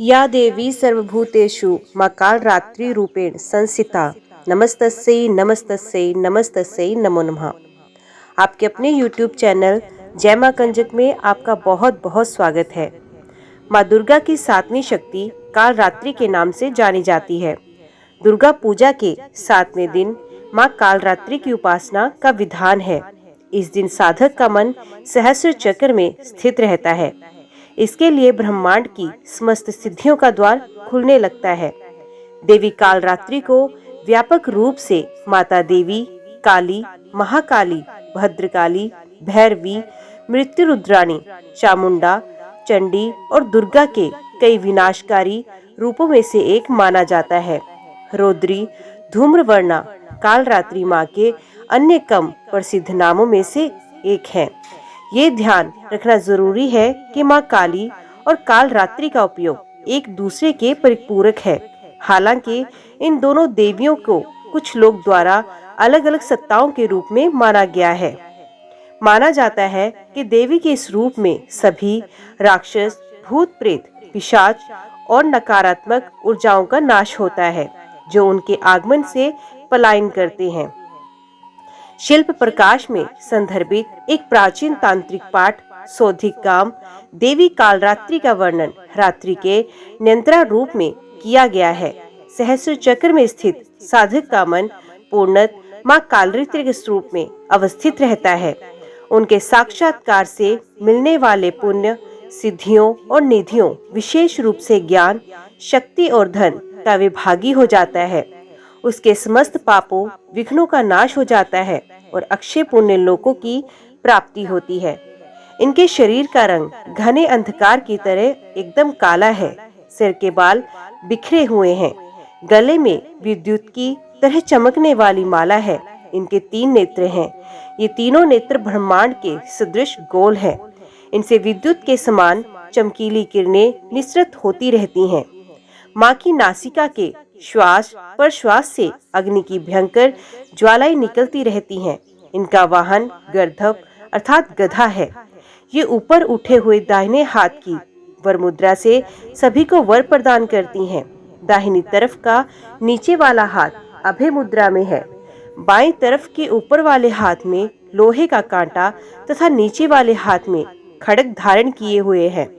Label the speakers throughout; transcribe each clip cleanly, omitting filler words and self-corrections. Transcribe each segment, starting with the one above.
Speaker 1: या देवी सर्वभूतेषु माँ कालरात्रि रूपेण संस्थिता नमस्तस्यै नमस्तस्यै नमस्तस्यै नमो नमः। आपके अपने YouTube चैनल जय माँ कंजक में आपका बहुत बहुत स्वागत है। माँ दुर्गा की सातवीं शक्ति कालरात्रि के नाम से जानी जाती है। दुर्गा पूजा के 7वें दिन माँ कालरात्रि की उपासना का विधान है। इस दिन साधक का मन सहस्र चक्र में स्थित रहता है। इसके लिए ब्रह्मांड की समस्त सिद्धियों का द्वार खुलने लगता है। देवी कालरात्रि को व्यापक रूप से माता देवी, काली, महाकाली, भद्रकाली, भैरवी, मृत्युरुद्राणी, चामुंडा, चंडी और दुर्गा के कई विनाशकारी रूपों में से एक माना जाता है। रौद्री, धूम्रवर्णा कालरात्रि माँ के अन्य कम प्रसिद्ध नामों में से एक है। ये ध्यान रखना जरूरी है कि माँ काली और कालरात्रि का उपयोग एक दूसरे के परिपूरक है। हालांकि इन दोनों देवियों को कुछ लोग द्वारा अलग अलग सत्ताओं के रूप में माना गया है। माना जाता है कि देवी के इस रूप में सभी राक्षस, भूत प्रेत, पिशाच और नकारात्मक ऊर्जाओं का नाश होता है जो उनके आगमन से पलायन करते हैं। शिल्प प्रकाश में संदर्भित एक प्राचीन तांत्रिक पाठ सौधिक काम देवी कालरात्रि का वर्णन रात्रि के नियंत्रण रूप में किया गया है। सहस्र चक्र में स्थित साधक का मन पूर्णत माँ कालरात्रि के स्वरूप में अवस्थित रहता है। उनके साक्षात्कार से मिलने वाले पुण्य, सिद्धियों और निधियों विशेष रूप से ज्ञान, शक्ति और धन का विभागी हो जाता है। उसके समस्त पापों, विघ्नों का नाश हो जाता है और अक्षय पुण्य लोकों की प्राप्ति होती है। इनके शरीर का रंग घने अंधकार की तरह एकदम काला है। सिर के बाल बिखरे हुए हैं। गले में विद्युत की तरह चमकने वाली माला है। इनके 3 नेत्र हैं। ये तीनों नेत्र ब्रह्मांड के सदृश गोल हैं। इनसे विद्युत के समान चमकीली किरणें निसृत होती रहती हैं। माँ की नासिका के श्वास पर श्वास से अग्नि की भयंकर ज्वालाएं निकलती रहती हैं। इनका वाहन गर्दभ अर्थात गधा है। ये ऊपर उठे हुए दाहिने हाथ की वर मुद्रा से सभी को वर प्रदान करती हैं। दाहिनी तरफ का नीचे वाला हाथ अभय मुद्रा में है। बाएं तरफ के ऊपर वाले हाथ में लोहे का कांटा तथा नीचे वाले हाथ में खड्ग धारण किए हुए हैं।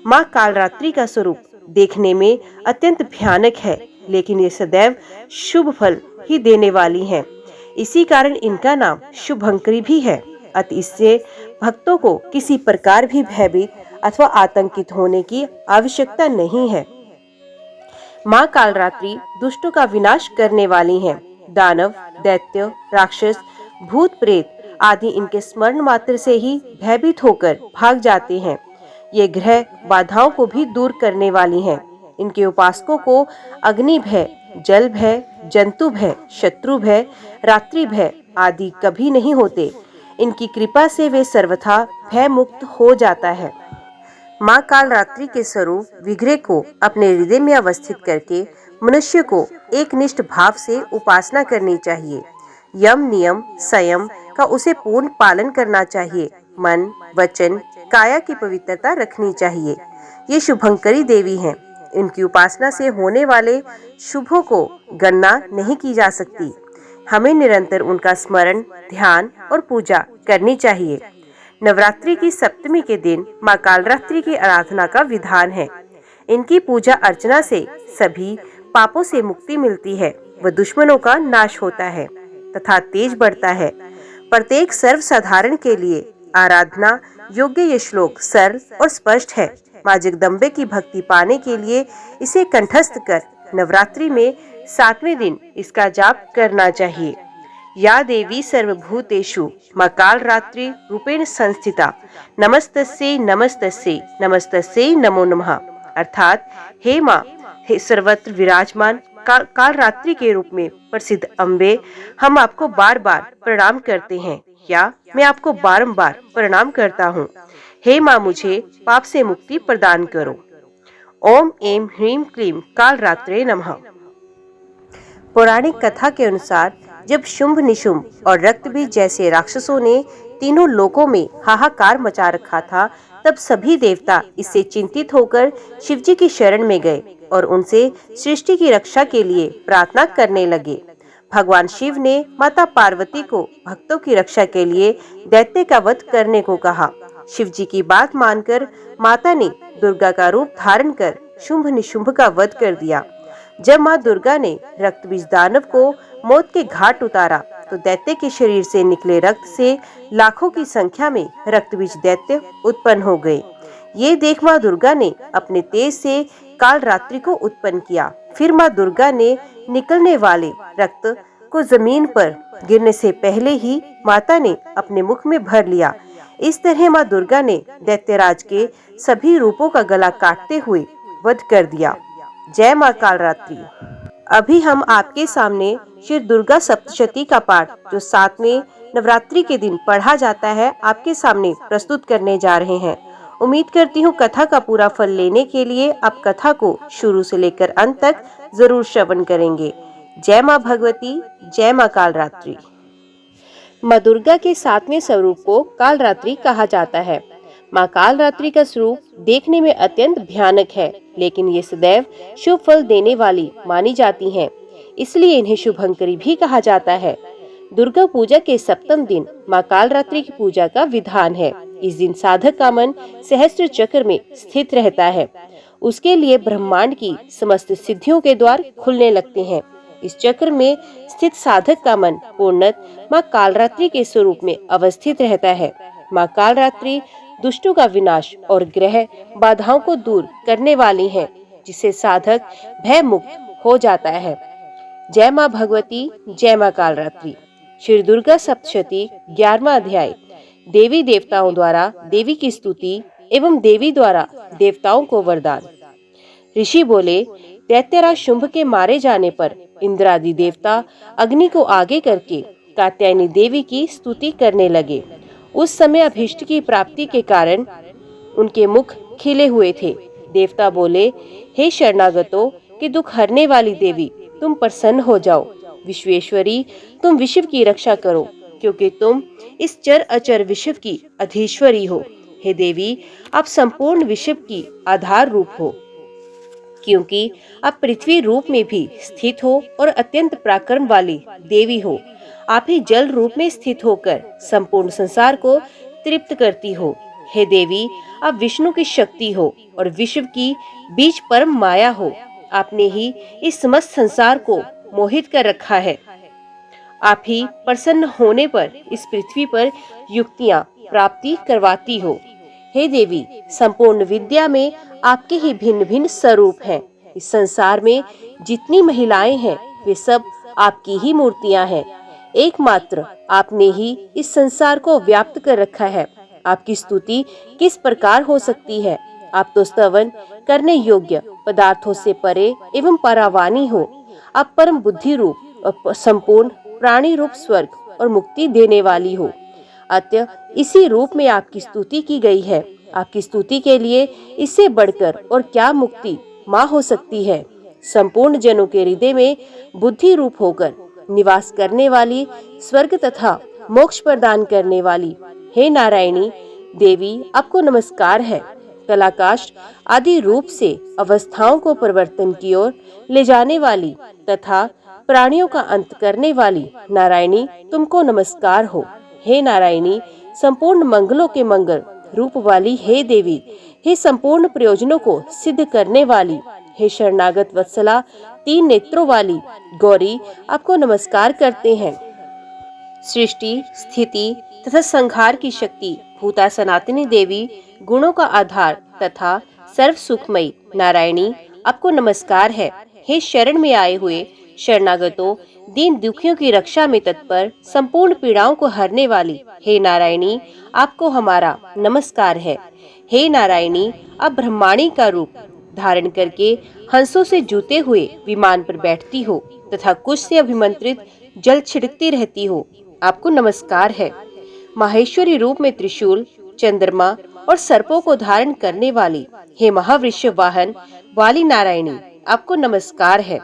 Speaker 1: माँ कालरात्रि का स्वरूप देखने में अत्यंत भयानक है, लेकिन ये सदैव शुभ फल ही देने वाली हैं। इसी कारण इनका नाम शुभंकरी भी है। अतः इससे भक्तों को किसी प्रकार भी भयभीत अथवा आतंकित होने की आवश्यकता नहीं है। माँ कालरात्रि दुष्टों का विनाश करने वाली हैं। दानव, दैत्य, राक्षस, भूत प्रेत आदि इनके स्मरण मात्र से ही भयभीत होकर भाग जाते हैं। ये ग्रह बाधाओं को भी दूर करने वाली हैं। इनके उपासकों को अग्नि भय, जल भय, जंतु भय, शत्रु भय, रात्रि भय आदि कभी नहीं होते। इनकी कृपा से वे सर्वथा भय मुक्त हो जाता है। माँ कालरात्रि के स्वरूप विग्रह को अपने हृदय में अवस्थित करके मनुष्य को एक निष्ठ भाव से उपासना करनी चाहिए। यम नियम संयम का उसे पूर्ण पालन करना चाहिए। मन, वचन, काया की पवित्रता रखनी चाहिए। ये शुभंकरी देवी हैं। इनकी उपासना से होने वाले शुभों को गणना नहीं की जा सकती। हमें निरंतर उनका स्मरण, ध्यान और पूजा करनी चाहिए। नवरात्रि की सप्तमी के दिन माँ कालरात्रि की आराधना का विधान है। इनकी पूजा अर्चना से सभी पापों से मुक्ति मिलती है व दुश्मनों का नाश होता है तथा तेज बढ़ता है। प्रत्येक सर्वसाधारण के लिए आराधना योग्य ये श्लोक सरल और स्पष्ट है। माँ जगदम्बे की भक्ति पाने के लिए इसे कंठस्थ कर नवरात्रि में 7वें दिन इसका जाप करना चाहिए। या देवी सर्वभूतेषु माँ कालरात्रि रूपेण संस्थिता नमस्तस्यै नमस्तस्यै नमस्तस्यै नमो नमः। अर्थात हे माँ, हे सर्वत्र विराजमान कालरात्रि के रूप में प्रसिद्ध अम्बे, हम आपको बार बार प्रणाम करते हैं या मैं आपको बारंबार प्रणाम करता हूँ। हे माँ, मुझे पाप से मुक्ति प्रदान करो। ओम ऐं ह्रीं क्लीं कालरात्रे नमः। पौराणिक कथा के अनुसार जब शुंभ, निशुंभ और रक्तबीज जैसे राक्षसों ने तीनों लोकों में हाहाकार मचा रखा था, तब सभी देवता इससे चिंतित होकर शिवजी की शरण में गए और उनसे सृष्टि की रक्षा के लिए प्रार्थना करने लगे। भगवान शिव ने माता पार्वती को भक्तों की रक्षा के लिए दैत्य का वध करने को कहा। शिव जी की बात मानकर माता ने दुर्गा का रूप धारण कर शुंभ निशुंभ का वध कर दिया। जब माँ दुर्गा ने रक्तबीज दानव को मौत के घाट उतारा तो दैत्य के शरीर से निकले रक्त से लाखों की संख्या में रक्तबीज दैत्य उत्पन्न हो गए। ये देख माँ दुर्गा ने अपने तेज से कालरात्रि को उत्पन्न किया। फिर माँ दुर्गा ने निकलने वाले रक्त को जमीन पर गिरने से पहले ही माता ने अपने मुख में भर लिया। इस तरह माँ दुर्गा ने दैत्यराज के सभी रूपों का गला काटते हुए वध कर दिया। जय माँ कालरात्रि। अभी हम आपके सामने श्री दुर्गा सप्तशती का पाठ जो 7वें नवरात्रि के दिन पढ़ा जाता है आपके सामने प्रस्तुत करने जा रहे हैं। उम्मीद करती हूँ कथा का पूरा फल लेने के लिए आप कथा को शुरू से लेकर अंत तक जरूर श्रवण करेंगे। जय माँ भगवती, जय माँ कालरात्रि। माँ दुर्गा के 7वें स्वरूप को कालरात्रि कहा जाता है। माँ कालरात्रि का स्वरूप देखने में अत्यंत भयानक है, लेकिन ये सदैव शुभ फल देने वाली मानी जाती हैं, इसलिए इन्हें शुभंकरी भी कहा जाता है। दुर्गा पूजा के 7वें दिन माँ कालरात्रि की पूजा का विधान है। इस दिन साधक का मन सहस्त्र चक्र में स्थित रहता है। उसके लिए ब्रह्मांड की समस्त सिद्धियों के द्वार खुलने लगते हैं। इस चक्र में स्थित साधक का मन पूर्णत माँ कालरात्रि के स्वरूप में अवस्थित रहता है। माँ कालरात्रि दुष्टों का विनाश और ग्रह बाधाओं को दूर करने वाली है, जिससे साधक भय मुक्त हो जाता है। जय माँ भगवती, जय माँ कालरात्रि। श्री दुर्गा सप्तशती 11वां अध्याय। देवी देवताओं द्वारा देवी की स्तुति एवं देवी द्वारा देवताओं को वरदान। ऋषि बोले, दैत्यराज शुंभ के मारे जाने पर इंद्रादि देवता अग्नि को आगे करके कात्यायनी देवी की स्तुति करने लगे। उस समय अभीष्ट की प्राप्ति के कारण उनके मुख खिले हुए थे। देवता बोले, हे शरणागतों कि दुख हरने वाली देवी, तुम प्रसन्न हो जाओ। विश्वेश्वरी, तुम विश्व की रक्षा करो, क्योंकि तुम इस चर अचर विश्व की अधीश्वरी हो। हे देवी, आप संपूर्ण विश्व की आधार रूप हो, क्योंकि आप पृथ्वी रूप में भी स्थित हो और अत्यंत पराक्रम वाली देवी हो। आप ही जल रूप में स्थित होकर संपूर्ण संसार को तृप्त करती हो। हे देवी, आप विष्णु की शक्ति हो और विश्व की बीज परम माया हो। आपने ही इस समस्त संसार को मोहित कर रखा है। आप ही प्रसन्न होने पर इस पृथ्वी पर युक्तियां प्राप्ति करवाती हो। हे देवी, संपूर्ण विद्या में आपके ही भिन्न भिन्न स्वरूप हैं। इस संसार में जितनी महिलाएं हैं वे सब आपकी ही मूर्तियां हैं। एकमात्र आपने ही इस संसार को व्याप्त कर रखा है। आपकी स्तुति किस प्रकार हो सकती है? आप तो स्तवन करने योग्य पदार्थों से परे एवं परावानी हो। आप परम बुद्धि रूप और संपूर्ण प्राणी रूप स्वर्ग और मुक्ति देने वाली हो। अतः इसी रूप में आपकी स्तुति की गई है। आपकी स्तुति के लिए इससे बढ़कर और क्या मुक्ति माँ हो सकती है। संपूर्ण जनों के हृदय में बुद्धि रूप होकर निवास करने वाली, स्वर्ग तथा मोक्ष प्रदान करने वाली, हे नारायणी देवी, आपको नमस्कार है। कलाकाष्ठ आदि रूप से अवस्थाओं को परिवर्तन की ओर ले जाने वाली तथा प्राणियों का अंत करने वाली नारायणी, तुमको नमस्कार हो। हे नारायणी, संपूर्ण मंगलों के मंगल रूप वाली हे देवी, हे संपूर्ण प्रयोजनों को सिद्ध करने वाली, हे शरणागत वत्सला 3 नेत्रों वाली गौरी, आपको नमस्कार करते हैं। सृष्टि, स्थिति तथा संहार की शक्ति भूता सनातनी देवी, गुणों का आधार तथा सर्व सुखमयी नारायणी, आपको नमस्कार है। हे शरण में आए हुए शरणागतों, दीन दुखियों की रक्षा में तत्पर, संपूर्ण पीड़ाओं को हरने वाली हे नारायणी, आपको हमारा नमस्कार है। हे नारायणी, आप ब्रह्माणी का रूप धारण करके हंसों से जूते हुए विमान पर बैठती हो तथा कुश से अभिमंत्रित जल छिड़कती रहती हो। आपको नमस्कार है। माहेश्वरी रूप में त्रिशूल, चंद्रमा और सर्पों को धारण करने वाली हे महावृक्ष वाहन वाली नारायणी, आपको नमस्कार है।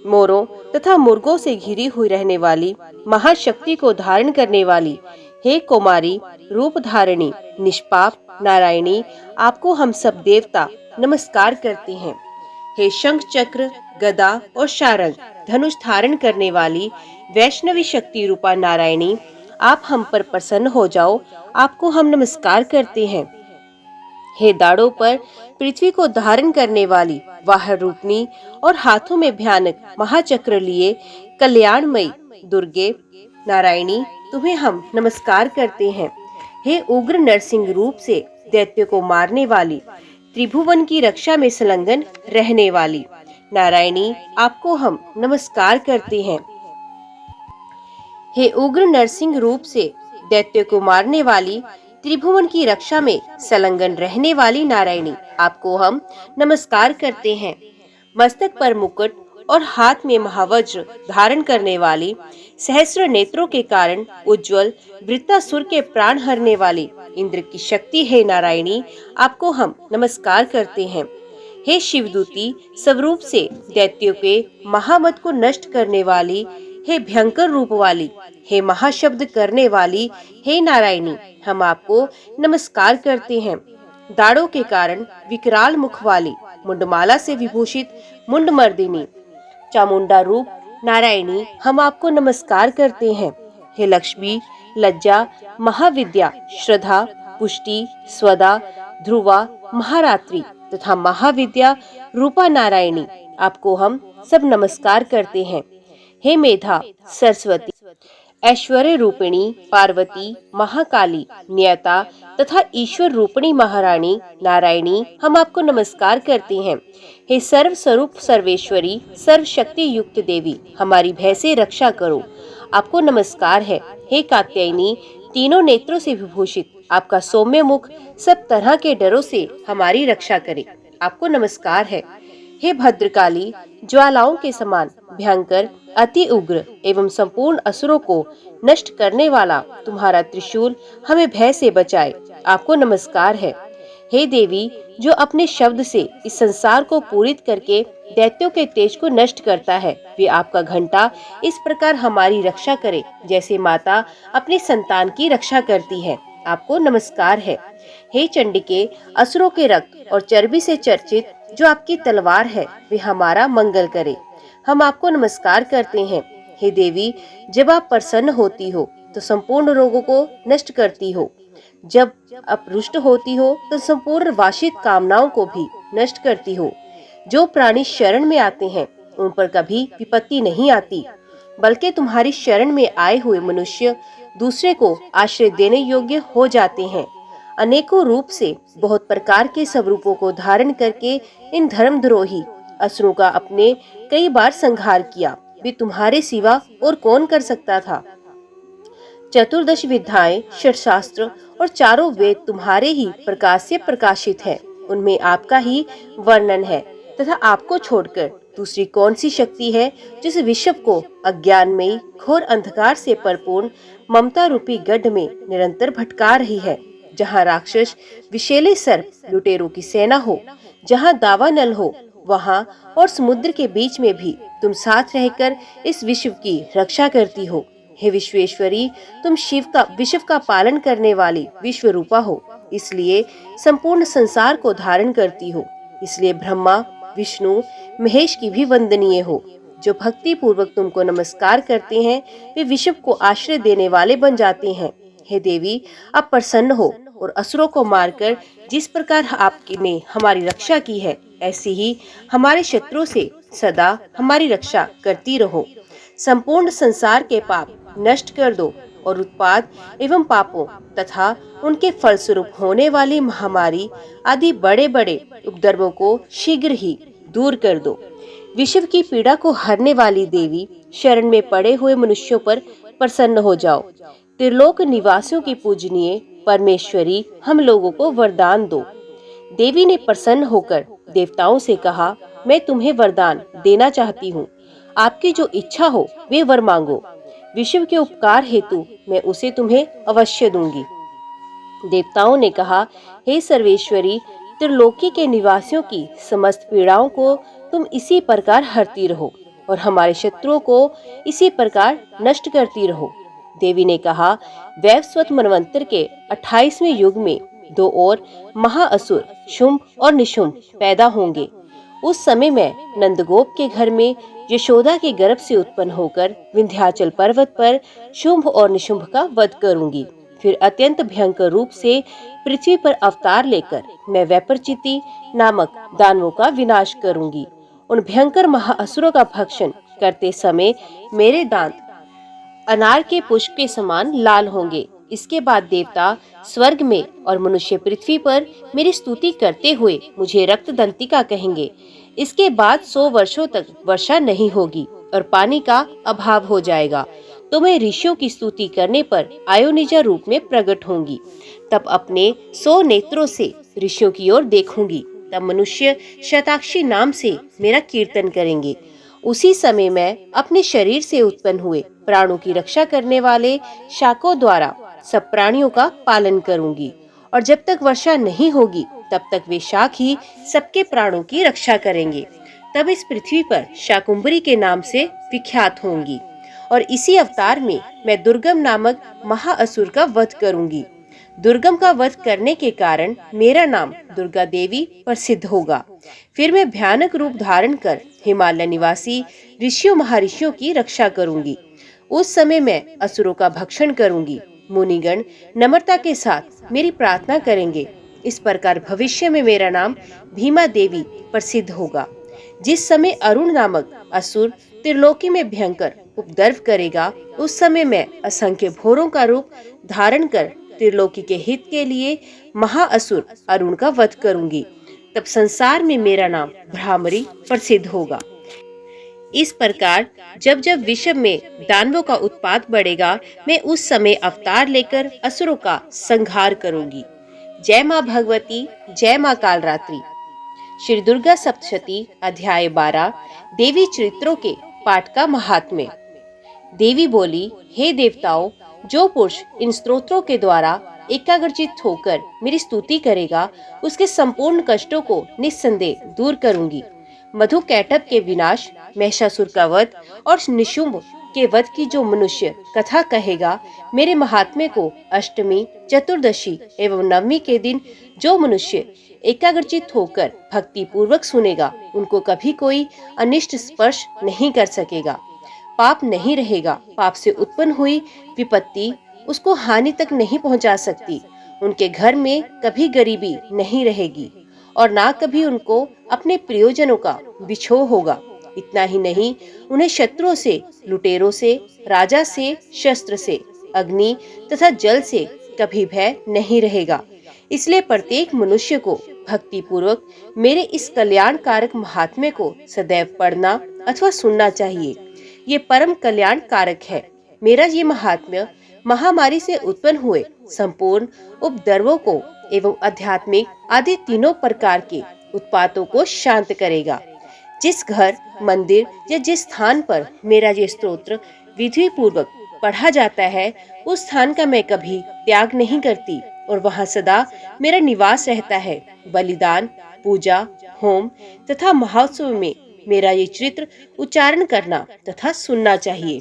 Speaker 1: मोरों तथा मुर्गों से घिरी हुई रहने वाली, महाशक्ति को धारण करने वाली हे कौमारी रूप धारिणी निष्पाप नारायणी, आपको हम सब देवता नमस्कार करते हैं। हे शंख चक्र गदा और शारंग धनुष धारण करने वाली वैष्णवी शक्ति रूपा नारायणी, आप हम पर प्रसन्न हो जाओ, आपको हम नमस्कार करते हैं। हे दाढ़ों पर पृथ्वी को धारण करने वाली वाह रूपनी और हाथों में भयानक महाचक्र लिए कल्याणमयी दुर्गे नारायणी, तुम्हें हम नमस्कार करते हैं। हे उग्र नरसिंह रूप से दैत्य को मारने वाली त्रिभुवन की रक्षा में संलग्न रहने वाली नारायणी, आपको हम नमस्कार करते हैं। हे उग्र नरसिंह रूप से दैत्य को मारने वाली त्रिभुवन की रक्षा में संलग्न रहने वाली नारायणी, आपको हम नमस्कार करते हैं। मस्तक पर मुकुट और हाथ में महावज्र धारण करने वाली सहस्र नेत्रों के कारण उज्जवल वृत्तासुर के प्राण हरने वाली इंद्र की शक्ति है नारायणी, आपको हम नमस्कार करते हैं। हे शिवदूती स्वरूप से दैत्यों के महामत को नष्ट करने वाली, हे भयंकर रूप वाली, हे महाशब्द करने वाली, हे नारायणी, हम आपको नमस्कार करते हैं। दाढ़ों के कारण विकराल मुख वाली मुंडमाला से विभूषित मुंडमर्दिनी चामुंडा रूप नारायणी, हम आपको नमस्कार करते हैं। हे लक्ष्मी लज्जा महाविद्या श्रद्धा पुष्टि स्वदा ध्रुवा महारात्रि तथा महाविद्या रूपा नारायणी, आपको हम सब नमस्कार करते हैं। हे मेधा सरस्वती ऐश्वर्य रूपिणी पार्वती महाकाली न्यता तथा ईश्वर रूपिणी महारानी नारायणी, हम आपको नमस्कार करते हैं। हे सर्व स्वरूप सर्वेश्वरी सर्व शक्ति युक्त देवी, हमारी भय से रक्षा करो, आपको नमस्कार है। हे कात्यायनी तीनों नेत्रों से विभूषित आपका सौम्य मुख सब तरह के डरों से हमारी रक्षा करे, आपको नमस्कार है। हे भद्रकाली ज्वालाओं के समान भयंकर अति उग्र एवं संपूर्ण असुरों को नष्ट करने वाला तुम्हारा त्रिशूल हमें भय से बचाए, आपको नमस्कार है। हे देवी जो अपने शब्द से इस संसार को पूरित करके दैत्यों के तेज को नष्ट करता है, वे आपका घंटा इस प्रकार हमारी रक्षा करे जैसे माता अपने संतान की रक्षा करती है, आपको नमस्कार है। हे चंडिके असुरों के रक्त और चर्बी से चर्चित जो आपकी तलवार है, वे हमारा मंगल करे, हम आपको नमस्कार करते हैं। हे देवी जब आप प्रसन्न होती हो तो संपूर्ण रोगों को नष्ट करती हो, जब आप रुष्ट होती हो तो संपूर्ण वांछित कामनाओं को भी नष्ट करती हो। जो प्राणी शरण में आते हैं उन पर कभी विपत्ति नहीं आती, बल्कि तुम्हारी शरण में आए हुए मनुष्य दूसरे को आश्रय देने योग्य हो जाते हैं। अनेकों रूप से बहुत प्रकार के स्वरूपों को धारण करके इन धर्मद्रोही असुरों का अपने कई बार संहार किया, वे तुम्हारे सिवा और कौन कर सकता था। चतुर्दश विद्याएं षट शास्त्र और चारों वेद तुम्हारे ही प्रकाश से प्रकाशित है, उनमें आपका ही वर्णन है तथा आपको छोड़कर दूसरी कौन सी शक्ति है जिस विश्व को अज्ञान में घोर अंधकार से परिपूर्ण ममता रूपी गड्ढ में निरंतर भटका रही है, जहाँ राक्षस विषैले सर्प लुटेरों की सेना हो, जहाँ दावानल हो वहाँ और समुद्र के बीच में भी तुम साथ रहकर इस विश्व की रक्षा करती हो। हे विश्वेश्वरी तुम विश्व का पालन करने वाली विश्व रूपा हो, इसलिए संपूर्ण संसार को धारण करती हो, इसलिए ब्रह्मा विष्णु महेश की भी वंदनीय हो। जो भक्ति पूर्वक तुमको नमस्कार करते हैं वे विश्व को आश्रय देने वाले बन जाते हैं। हे देवी आप प्रसन्न हो और असुरों को मारकर जिस प्रकार आपने हमारी रक्षा की है, ऐसी ही हमारे शत्रुओं से सदा हमारी रक्षा करती रहो। संपूर्ण संसार के पाप नष्ट कर दो और उत्पाद एवं पापों तथा उनके फलस्वरूप होने वाली महामारी आदि बड़े बड़े उपद्रवों को शीघ्र ही दूर कर दो। विश्व की पीड़ा को हरने वाली देवी शरण में पड़े हुए मनुष्यों पर प्रसन्न हो जाओ। त्रिलोक निवासियों की पूजनीय परमेश्वरी हम लोगों को वरदान दो। देवी ने प्रसन्न होकर देवताओं से कहा, मैं तुम्हें वरदान देना चाहती हूँ, आपकी जो इच्छा हो वे वर मांगो, विश्व के उपकार हेतु मैं उसे तुम्हें अवश्य दूंगी। देवताओं ने कहा, हे सर्वेश्वरी त्रिलोकी के निवासियों की समस्त पीड़ाओं को तुम इसी प्रकार हरती रहो और हमारे शत्रुओं को इसी प्रकार नष्ट करती रहो। देवी ने कहा, वैवस्वत मनवंतर के 28वें युग में 2 और महाअसुर शुंभ और निशुंभ पैदा होंगे। उस समय मैं नंदगोप के घर में यशोदा के गर्भ से उत्पन्न होकर विंध्याचल पर्वत पर शुंभ और निशुंभ का वध करूंगी। फिर अत्यंत भयंकर रूप से पृथ्वी पर अवतार लेकर मैं वैपरचिति नामक दानवों का विनाश करूंगी। उन भयंकर महाअसुरों का भक्षण करते समय मेरे दांत अनार के पुष्प के समान लाल होंगे। इसके बाद देवता स्वर्ग में और मनुष्य पृथ्वी पर मेरी स्तुति करते हुए मुझे रक्तदंतिका कहेंगे। इसके बाद 100 वर्षों तक वर्षा नहीं होगी और पानी का अभाव हो जाएगा। तो मैं ऋषियों की स्तुति करने पर आयोनिजा रूप में प्रकट होंगी। तब अपने 100 नेत्रों से ऋषियों की ओर देखूंगी। तब मनुष्य शताक्षी नाम से मेरा कीर्तन करेंगे। उसी समय मैं अपने शरीर से उत्पन्न हुए प्राणों की रक्षा करने वाले शाकों द्वारा सब प्राणियों का पालन करूंगी, और जब तक वर्षा नहीं होगी तब तक वे शाक ही सबके प्राणों की रक्षा करेंगे। तब इस पृथ्वी पर शाकुंभरी के नाम से विख्यात होंगी, और इसी अवतार में मैं दुर्गम नामक महाअसुर का वध करूंगी। दुर्गम का वध करने के कारण मेरा नाम दुर्गा देवी प्रसिद्ध होगा। फिर मैं भयानक रूप धारण कर हिमालय निवासी ऋषियों महर्षियों की रक्षा करूंगी। उस समय मैं असुरों का भक्षण करूंगी। मुनिगण नम्रता के साथ मेरी प्रार्थना करेंगे। इस प्रकार भविष्य में मेरा नाम भीमा देवी प्रसिद्ध होगा। जिस समय अरुण नामक असुर त्रिलोकी में भयंकर उपद्रव करेगा, उस समय मैं असंख्य भोरों का रूप धारण कर त्रिलोकी के हित के लिए महाअसुर अरुण का वध करूंगी। तब संसार में मेरा नाम भ्रामरी प्रसिद्ध होगा। इस प्रकार जब जब विश्व में दानवों का उत्पात बढ़ेगा, मैं उस समय अवतार लेकर असुरों का संहार करूंगी। जय माँ भगवती, जय माँ कालरात्रि। श्री दुर्गा सप्तशती अध्याय 12 देवी चरित्रों के पाठ का महात्म्य। देवी बोली, हे देवताओं, जो पुरुष इन स्तोत्रों के द्वारा एकाग्रचित होकर मेरी स्तुति करेगा, उसके संपूर्ण कष्टों को निस्संदेह दूर करूंगी। मधु कैटभ के विनाश, महिषासुर का वध और निशुंभ के वध की जो मनुष्य कथा कहेगा, मेरे महात्म्य को अष्टमी, चतुर्दशी एवं नवमी के दिन जो मनुष्य एकाग्रचित होकर भक्ति पूर्वक सुनेगा, उनको कभी कोई अनिष्ट स्पर्श नहीं कर सकेगा। पाप नहीं रहेगा। पाप से उत्पन्न हुई विपत्ति उसको हानि तक नहीं पहुंचा सकती। उनके घर में कभी गरीबी नहीं रहेगी और ना कभी उनको अपने प्रियजनों का बिछोह होगा। इतना ही नहीं, उन्हें शत्रुओं से, लुटेरों से, राजा से, शस्त्र से, अग्नि तथा जल से कभी भय नहीं रहेगा। इसलिए प्रत्येक मनुष्य को भक्ति पूर्वक मेरे इस कल्याण कारक महात्म्य को सदैव पढ़ना अथवा सुनना चाहिए। ये परम कल्याण कारक है। मेरा ये महात्म्य महामारी से उत्पन्न हुए संपूर्ण उपद्रवों को एवं आध्यात्मिक आदि तीनों प्रकार के उत्पातों को शांत करेगा। जिस घर, मंदिर या जिस स्थान पर मेरा ये स्तोत्र विधि पूर्वक पढ़ा जाता है, उस स्थान का मैं कभी त्याग नहीं करती और वहाँ सदा मेरा निवास रहता है। बलिदान, पूजा, होम तथा महोत्सव में मेरा ये चरित्र उच्चारण करना तथा सुनना चाहिए।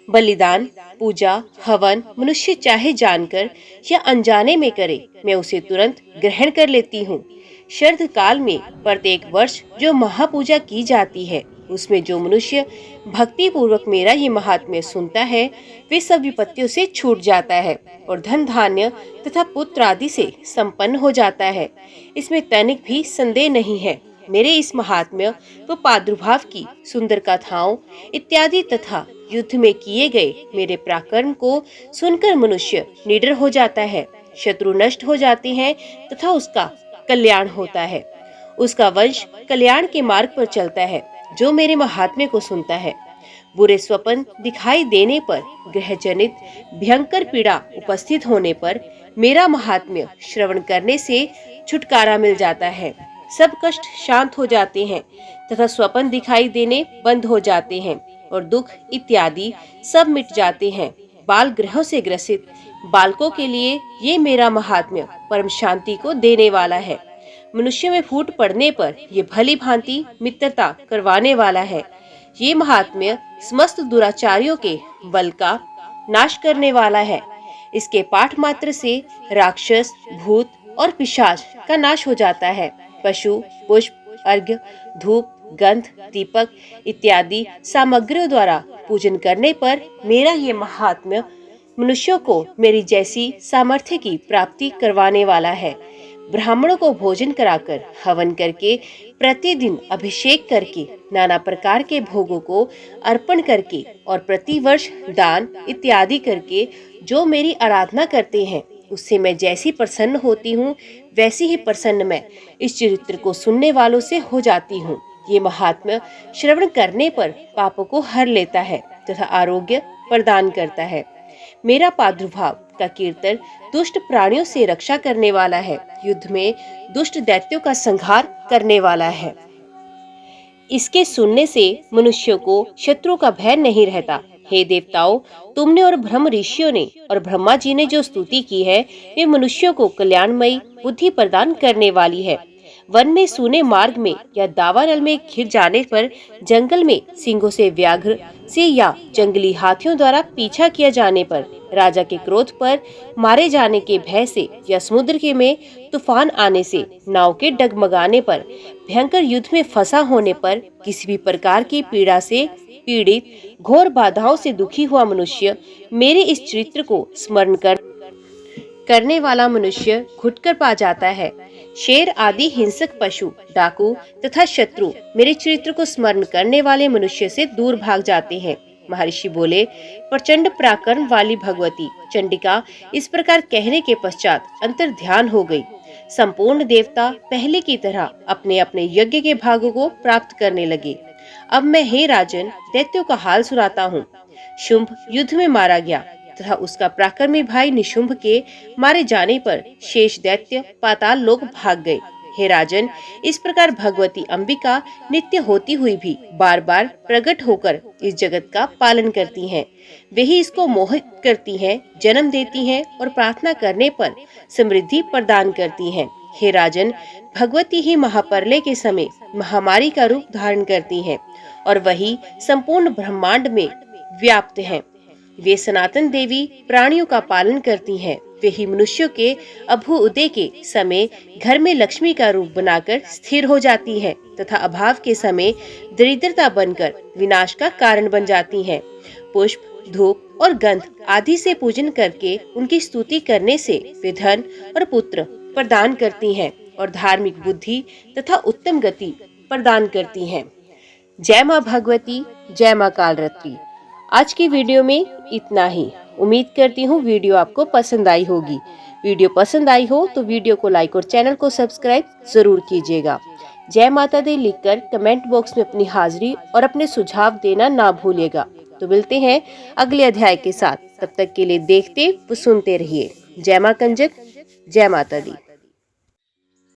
Speaker 1: बलिदान, पूजा, हवन मनुष्य चाहे जानकर या अनजाने में करे, मैं उसे तुरंत ग्रहण कर लेती हूँ। शरद काल में प्रत्येक वर्ष जो महापूजा की जाती है, उसमें जो मनुष्य भक्ति पूर्वक मेरा ये महात्म्य सुनता है, वे सब विपत्तियों से छूट जाता है और धन धान्य तथा पुत्र आदि से संपन्न हो जाता है। इसमें तनिक भी संदेह नहीं है। मेरे इस महात्म्य व प्रादुर्भाव की सुंदर कथाओं इत्यादि तथा युद्ध में किए गए मेरे पराक्रम को सुनकर मनुष्य निडर हो जाता है, शत्रु नष्ट हो जाते हैं तथा उसका कल्याण होता है। उसका वंश कल्याण के मार्ग पर चलता है जो मेरे महात्म्य को सुनता है। बुरे स्वप्न दिखाई देने पर, ग्रह जनित भयंकर पीड़ा उपस्थित होने पर मेरा महात्म्य श्रवण करने से छुटकारा मिल जाता है। सब कष्ट शांत हो जाते हैं तथा स्वप्न दिखाई देने बंद हो जाते हैं और दुख इत्यादि सब मिट जाते हैं। बाल ग्रहों से ग्रसित बालकों के लिए ये मेरा महात्म्य परम शांति को देने वाला है। मनुष्य में फूट पड़ने पर ये भली भांति मित्रता करवाने वाला है। ये महात्म्य समस्त दुराचारियों के बल का नाश करने वाला है। इसके पाठ मात्र से राक्षस, भूत और पिशाच का नाश हो जाता है। पशु, पुष्प, अर्घ्य, धूप, गंध, दीपक इत्यादि सामग्रियों द्वारा पूजन करने पर मेरा ये महात्म्य मनुष्यों को मेरी जैसी सामर्थ्य की प्राप्ति करवाने वाला है। ब्राह्मणों को भोजन कराकर, हवन करके, प्रतिदिन अभिषेक करके, नाना प्रकार के भोगों को अर्पण करके और प्रतिवर्ष दान इत्यादि करके जो मेरी आराधना करते हैं, उससे मैं जैसी प्रसन्न होती हूँ, वैसी ही प्रसन्न मैं इस चरित्र को सुनने वालों से हो जाती हूँ। ये महात्म्य श्रवण करने पर पापों को हर लेता है तथा आरोग्य प्रदान करता है। मेरा प्रादुर्भाव का कीर्तन दुष्ट प्राणियों से रक्षा करने वाला है, युद्ध में दुष्ट दैत्यों का संहार करने वाला है। इसके सुनने से मनुष्यों को शत्रु का भय नहीं रहता। हे देवताओं, तुमने और ब्रह्म ऋषियों ने और ब्रह्मा जी ने जो स्तुति की है, वे मनुष्यों को कल्याणमयी बुद्धि प्रदान करने वाली है। वन में सूने मार्ग में या दावानल में घिर जाने पर, जंगल में सिंहों से, व्याघ्र से या जंगली हाथियों द्वारा पीछा किया जाने पर, राजा के क्रोध पर मारे जाने के भय से या समुद्र के में तूफान आने से, नाव के डगमगाने पर, भयंकर युद्ध में फंसा होने पर, किसी भी प्रकार की पीड़ा से पीड़ित, घोर बाधाओं से दुखी हुआ मनुष्य मेरे इस चरित्र को स्मरण करने वाला मनुष्य घुटकर पा जाता है। शेर आदि हिंसक पशु, डाकू तथा शत्रु मेरे चरित्र को स्मरण करने वाले मनुष्य से दूर भाग जाते हैं। महर्षि बोले, प्रचंड पराक्रम वाली भगवती चंडिका इस प्रकार कहने के पश्चात अंतर ध्यान हो गई। संपूर्ण देवता पहले की तरह अपने अपने यज्ञ के भागों को प्राप्त करने लगे। अब मैं, हे राजन, दैत्यों का हाल सुनाता हूँ। शुंभ युद्ध में मारा गया तथा उसका पराक्रमी भाई निशुंभ के मारे जाने पर शेष दैत्य पाताल लोक भाग गए। हे राजन, इस प्रकार भगवती अंबिका नित्य होती हुई भी बार बार प्रकट होकर इस जगत का पालन करती हैं। वे ही इसको मोहित करती हैं, जन्म देती हैं और प्रार्थना करने पर समृद्धि प्रदान करती हैं। हे राजन, भगवती ही महाप्रलय के समय महामारी का रूप धारण करती हैं और वही संपूर्ण ब्रह्मांड में व्याप्त हैं। वे सनातन देवी प्राणियों का पालन करती हैं। वे ही मनुष्यों के अभ्युदय के समय घर में लक्ष्मी का रूप बनाकर स्थिर हो जाती हैं तथा अभाव के समय दरिद्रता बनकर विनाश का कारण बन जाती हैं। पुष्प, धूप और गंध आदि से पूजन करके उनकी स्तुति करने से वे धन और पुत्र प्रदान करती हैं और धार्मिक बुद्धि तथा उत्तम गति प्रदान करती हैं। जय माँ भगवती, जय माँ कालरात्रि। आज की वीडियो में इतना ही। उम्मीद करती हूँ वीडियो आपको पसंद आई होगी। वीडियो पसंद आई हो तो वीडियो को लाइक और चैनल को सब्सक्राइब जरूर कीजिएगा। जय माता दी लिखकर कमेंट बॉक्स में अपनी हाजिरी और अपने सुझाव देना ना भूलिएगा। तो मिलते हैं अगले अध्याय के साथ। तब तक के लिए देखते व सुनते रहिए। जय माँ कंजक, जय माता दी।